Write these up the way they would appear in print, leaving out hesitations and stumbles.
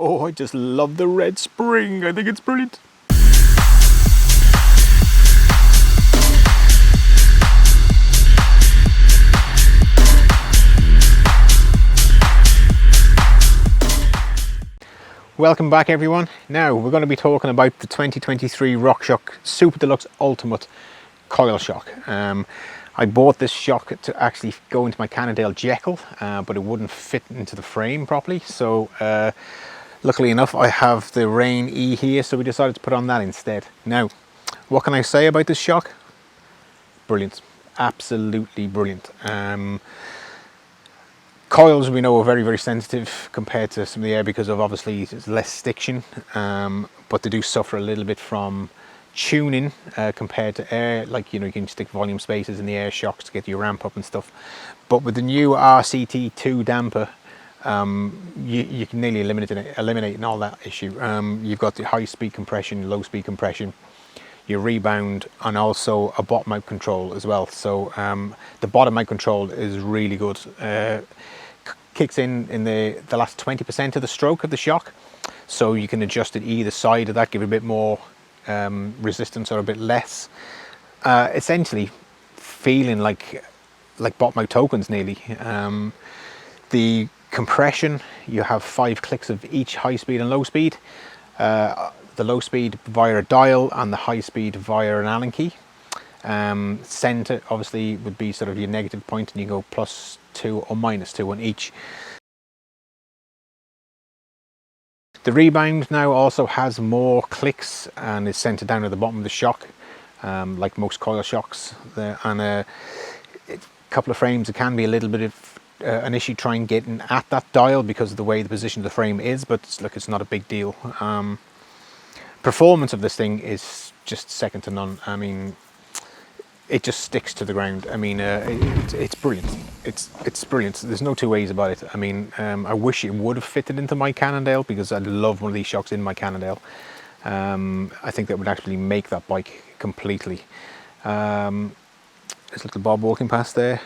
Oh, I just love the red spring. I think it's brilliant. Welcome back everyone. Now we're going to be talking about the 2023 Rockshox Super-deluxe Ultimate Coil shock. I bought this shock to actually go into my Cannondale Jekyll, but it wouldn't fit into the frame properly. So luckily enough I have the Rain E here, so we decided to put on that instead. Now, what can I say about this shock? Brilliant. Absolutely brilliant. Coils, we know, are very, very sensitive compared to some of the air because of obviously it's less stiction, but they do suffer a little bit from tuning compared to air. Like, you know, you can stick volume spacers in the air shocks to get your ramp up and stuff. But with the new RC2T damper, you can nearly eliminate all that issue. You've got the high speed compression, low speed compression, your rebound, and also a bottom out control as well. So the bottom out control is really good. Kicks in the last 20% of the stroke of the shock, so you can adjust it either side of that, give it a bit more resistance or a bit less. Essentially feeling like bottom out tokens nearly. The compression, you have 5 clicks of each high speed and low speed. The low speed via a dial and the high speed via an Allen key. Center obviously would be sort of your negative point, and you go +2 or -2 on each. The rebound now also has more clicks and is centered down at the bottom of the shock, like most coil shocks there. And a couple of frames, it can be a little bit of an issue trying getting at that dial because of the way the position of the frame is, but look, it's not a big deal. Performance of this thing is just second to none. I mean, it just sticks to the ground. I mean, it's brilliant. It's brilliant. There's no two ways about it. I mean, I wish it would have fitted into my Cannondale because I'd love one of these shocks in my Cannondale. I think that would actually make that bike completely. There's little Bob walking past there.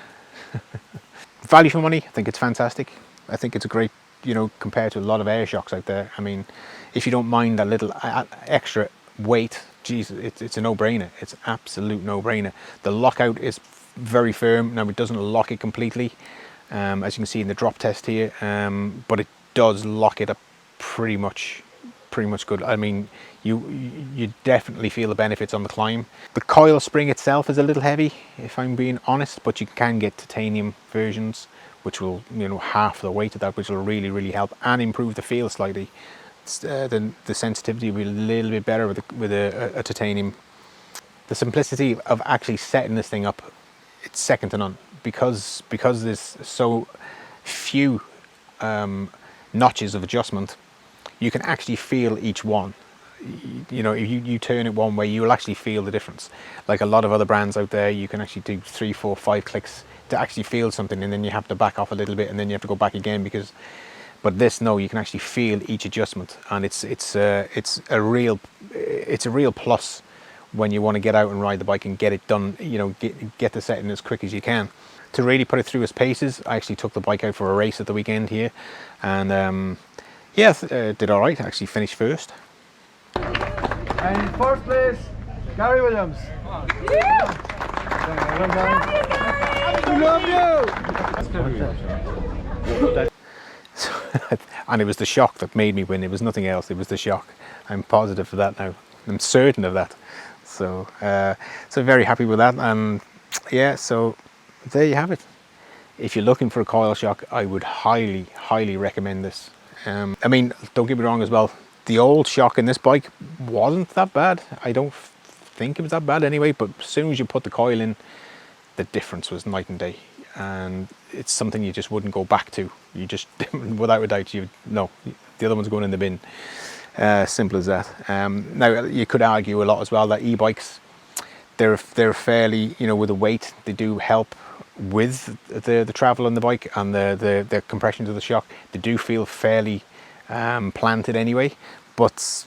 Value for money, I think it's fantastic. I think it's a great, you know, compared to a lot of air shocks out there. I mean, if you don't mind that little extra weight, geez, it's a no-brainer. It's an absolute no-brainer. The lockout is very firm. Now, it doesn't lock it completely, as you can see in the drop test here, but it does lock it up pretty much good. I mean, you definitely feel the benefits on the climb. The coil spring itself is a little heavy, if I'm being honest, but you can get titanium versions, which will, you know, half the weight of that, which will really, really help and improve the feel slightly. The sensitivity will be a little bit better with a titanium. The simplicity of actually setting this thing up, it's second to none, because there's so few notches of adjustment. You can actually feel each one. You know, if you turn it one way, you will actually feel the difference. Like a lot of other brands out there, you can actually do 3, 4, 5 clicks to actually feel something, and then you have to back off a little bit, and then you have to go back again because. But this, no, you can actually feel each adjustment, and it's a real plus when you want to get out and ride the bike and get it done. You know, get the setting as quick as you can. To really put it through its paces, I actually took the bike out for a race at the weekend here, and yeah, did all right. Actually finished first. And in fourth place, Gary Williams. Yeah. We love you. And it was the shock that made me win. It was nothing else. It was the shock. I'm positive of that now. I'm certain of that. So so very happy with that. And yeah, so there you have it. If you're looking for a coil shock, I would highly, highly recommend this. I mean, don't get me wrong as well. The old shock in this bike wasn't that bad. I don't think it was that bad anyway. But as soon as you put the coil in, the difference was night and day. And it's something you just wouldn't go back to. You just, without a doubt, no, the other one's going in the bin. Simple as that. Now, you could argue a lot as well that e-bikes, they're fairly, you know, with the weight, they do help with the travel on the bike and the compression to the shock. They do feel fairly planted anyway. But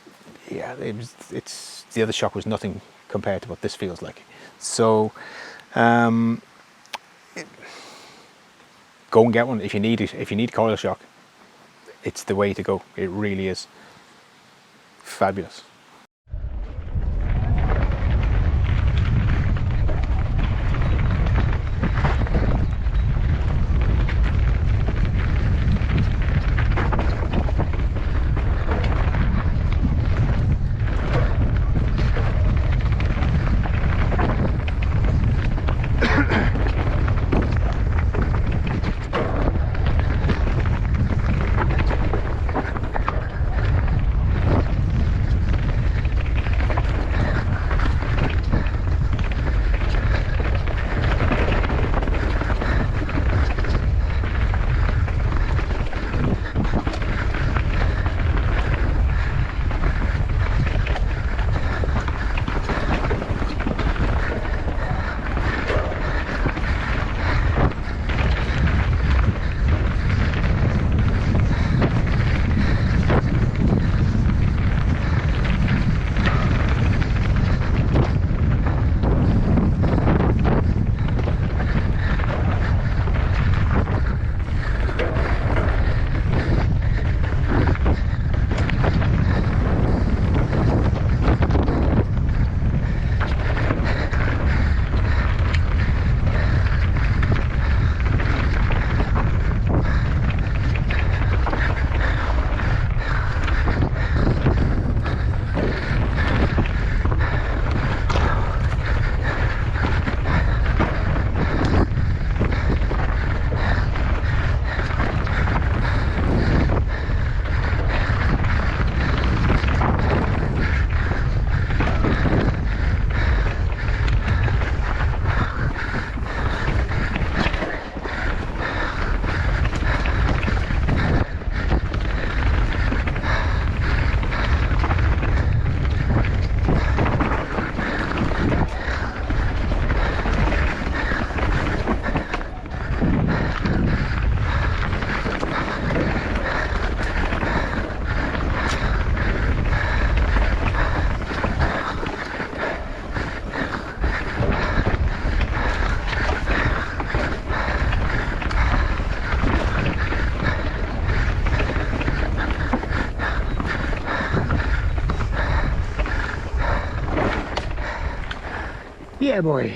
yeah, it's the other shock was nothing compared to what this feels like. So. Go and get one if you need it. If you need coil shock, it's the way to go. It really is fabulous. Yeah, boy.